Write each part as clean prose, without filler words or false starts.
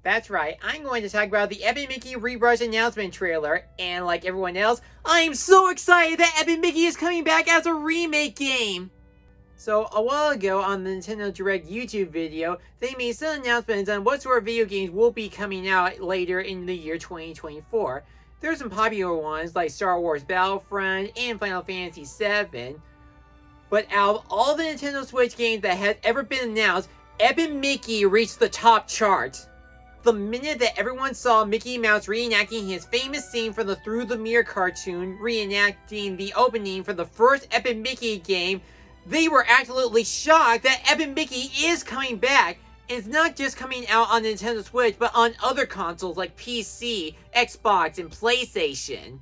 That's right, I'm going to talk about the Epic Mickey Rebrushed announcement trailer, and like everyone else, I'm so excited that Epic Mickey is coming back as a remake game! So, a while ago on the Nintendo Direct YouTube video, they made some announcements on what sort of video games will be coming out later in the year 2024. There are some popular ones like Star Wars Battlefront and Final Fantasy VII, but out of all the Nintendo Switch games that has ever been announced, Epic Mickey reached the top chart. The minute that everyone saw Mickey Mouse reenacting his famous scene from the Through the Mirror cartoon, reenacting the opening for the first Epic Mickey game, they were absolutely shocked that Epic Mickey is coming back. And it's not just coming out on Nintendo Switch, but on other consoles like PC, Xbox, and PlayStation.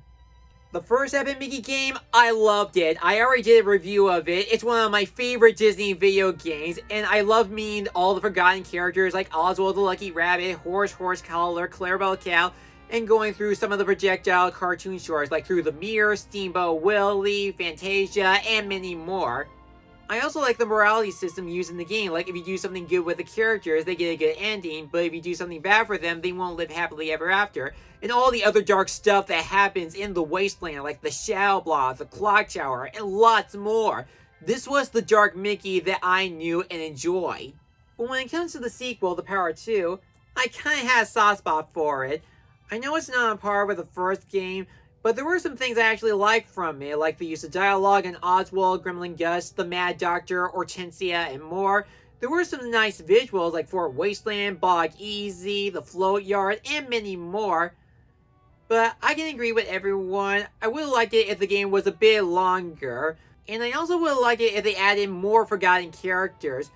The first Epic Mickey game, I loved it. I already did a review of it. It's one of my favorite Disney video games, and I love meeting all the forgotten characters like Oswald the Lucky Rabbit, Horse Collar, Clarabelle Cow, and going through some of the projectile cartoon shorts like Through the Mirror, Steamboat Willie, Fantasia, and many more. I also like the morality system used in the game, like if you do something good with the characters, they get a good ending, but if you do something bad for them, they won't live happily ever after. And all the other dark stuff that happens in the Wasteland, like the Shadow Block, the Clock Tower, and lots more. This was the Dark Mickey that I knew and enjoyed. But when it comes to the sequel, The Power 2, I kinda had a soft spot for it. I know it's not on par with the first game, but there were some things I actually liked from it, like the use of dialogue in Oswald, Gremlin Gus, the Mad Doctor, Hortensia, and more. There were some nice visuals like Fort Wasteland, Bog Easy, the Float Yard, and many more. But I can agree with everyone, I would like it if the game was a bit longer, and I also would like it if they added more forgotten characters.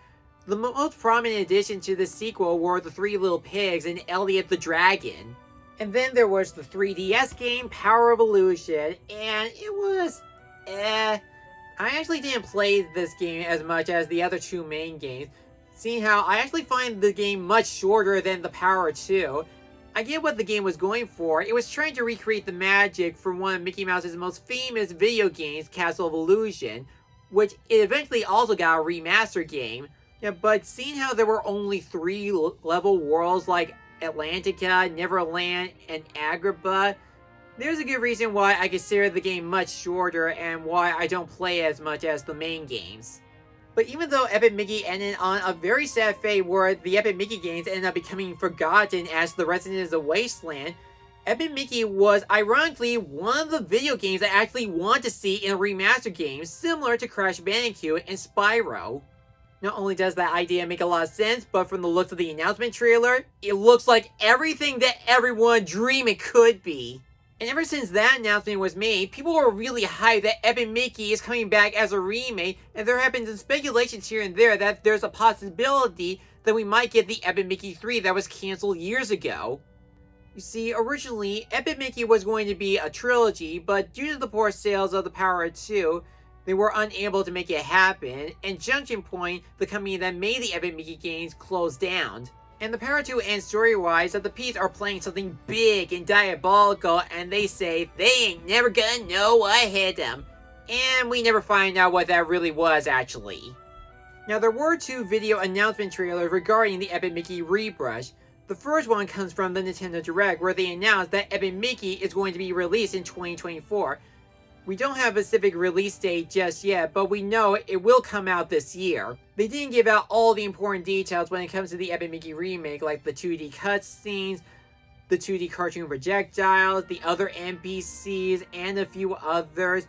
The most prominent addition to this sequel were the Three Little Pigs and Elliot the Dragon. And then there was the 3DS game, Power of Illusion, and it was I actually didn't play this game as much as the other two main games, seeing how I actually find the game much shorter than the Power 2. I get what the game was going for. It was trying to recreate the magic from one of Mickey Mouse's most famous video games, Castle of Illusion, which it eventually also got a remaster game. Yeah, but seeing how there were only 3 level worlds like Atlantica, Neverland, and Agrabah, there's a good reason why I consider the game much shorter and why I don't play as much as the main games. But even though Epic Mickey ended on a very sad fate where the Epic Mickey games ended up becoming forgotten as the Residents of Wasteland, Epic Mickey was ironically one of the video games I actually want to see in a remaster game similar to Crash Bandicoot and Spyro. Not only does that idea make a lot of sense, but from the looks of the announcement trailer, it looks like everything that everyone dreamed it could be. And ever since that announcement was made, people were really hyped that Epic Mickey is coming back as a remake, and there have been some speculations here and there that there's a possibility that we might get the Epic Mickey 3 that was cancelled years ago. You see, originally, Epic Mickey was going to be a trilogy, but due to the poor sales of The Power 2, they were unable to make it happen, and Junction Point, the company that made the Epic Mickey games, closed down. And The Power 2 ends story-wise that the Pete's are playing something big and diabolical, and they say they ain't never gonna know what hit them. And we never find out what that really was, actually. Now, there were 2 video announcement trailers regarding the Epic Mickey Rebrush. The first one comes from the Nintendo Direct, where they announced that Epic Mickey is going to be released in 2024. We don't have a specific release date just yet, but we know it will come out this year. They didn't give out all the important details when it comes to the Epic Mickey remake, like the 2D cutscenes, the 2D cartoon projectiles, the other NPCs, and a few others.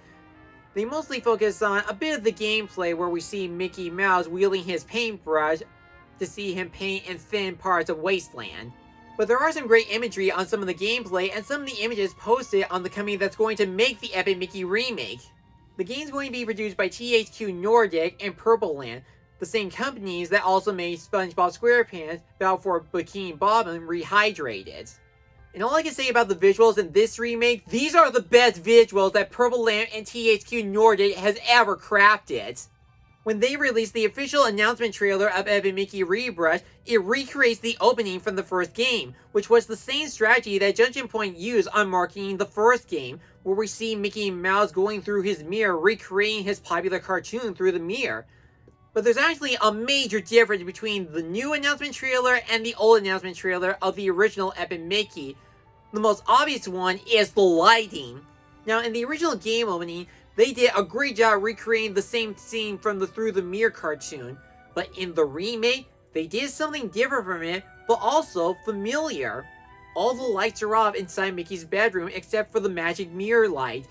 They mostly focus on a bit of the gameplay where we see Mickey Mouse wielding his paintbrush to see him paint and thin parts of Wasteland. But there are some great imagery on some of the gameplay and some of the images posted on the company that's going to make the Epic Mickey remake. The game's going to be produced by THQ Nordic and Purple Land, the same companies that also made SpongeBob SquarePants, Battle for Bikini Bottom Rehydrated. And all I can say about the visuals in this remake, these are the best visuals that Purple Land and THQ Nordic has ever crafted. When they released the official announcement trailer of Epic Mickey Rebrushed, it recreates the opening from the first game, which was the same strategy that Junction Point used on marketing the first game, where we see Mickey Mouse going through his mirror recreating his popular cartoon through the mirror. But there's actually a major difference between the new announcement trailer and the old announcement trailer of the original Epic Mickey. The most obvious one is the lighting. Now, in the original game opening, they did a great job recreating the same scene from the Through the Mirror cartoon. But in the remake, they did something different from it, but also familiar. All the lights are off inside Mickey's bedroom except for the magic mirror light.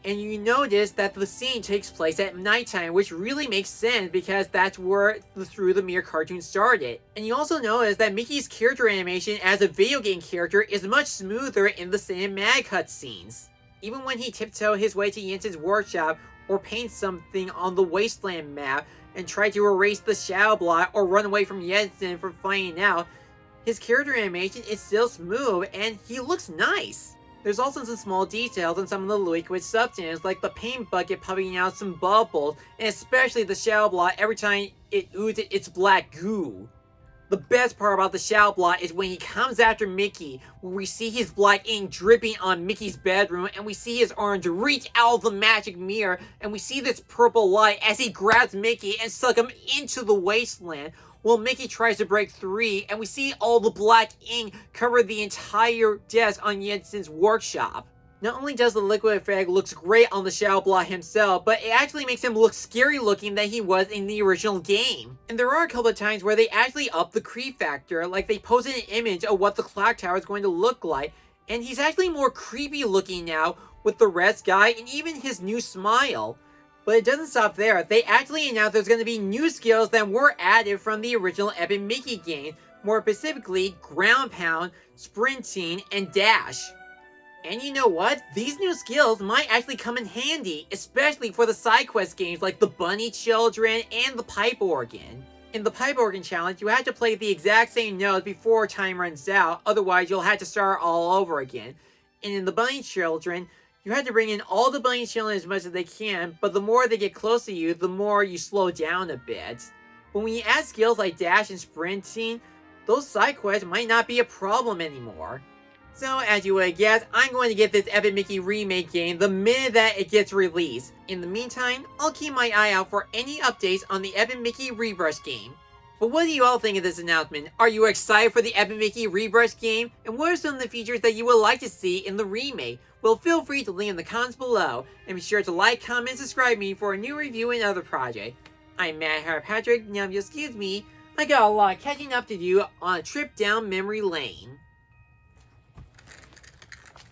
And you notice that the scene takes place at nighttime, which really makes sense because that's where the Through the Mirror cartoon started. And you also notice that Mickey's character animation as a video game character is much smoother in the cinematic cutscenes. Even when he tiptoes his way to Jensen's workshop or paints something on the wasteland map and tries to erase the shadow blot or run away from Jensen from finding out, his character animation is still smooth and he looks nice. There's also some small details on some of the liquid substance, like the paint bucket popping out some bubbles, and especially the shadow blot every time it oozes its black goo. The best part about the shadow blot is when he comes after Mickey, where we see his black ink dripping on Mickey's bedroom, and we see his arms reach out of the magic mirror, and we see this purple light as he grabs Mickey and sucks him into the wasteland. Well, Mickey tries to break free, and we see all the black ink cover the entire desk on Jensen's workshop. Not only does the liquid effect look great on the shadow blot himself, but it actually makes him look scary looking than he was in the original game. And there are a couple of times where they actually up the creep factor, like they posted an image of what the clock tower is going to look like, and he's actually more creepy looking now with the red sky and even his new smile. But it doesn't stop there. They actually announced there's going to be new skills that were added from the original Epic Mickey game, more specifically ground pound, sprinting, and dash. And you know what? These new skills might actually come in handy, especially for the side quest games like the Bunny Children and the Pipe Organ. In the Pipe Organ challenge, you have to play the exact same notes before time runs out, otherwise you'll have to start all over again. And in the Bunny Children, you have to bring in all the bunny children as much as they can, but the more they get close to you, the more you slow down a bit. But when you add skills like dash and sprinting, those side quests might not be a problem anymore. So, as you would guess, I'm going to get this Epic Mickey remake game the minute that it gets released. In the meantime, I'll keep my eye out for any updates on the Epic Mickey Rebrushed game. But what do you all think of this announcement? Are you excited for the Epic Mickey Rebrushed game? And what are some of the features that you would like to see in the remake? Well, feel free to leave in the comments below, and be sure to like, comment, and subscribe me for a new review and other project. I'm Matt Patrick. Now if you'll excuse me, I got a lot of catching up to do on a trip down memory lane.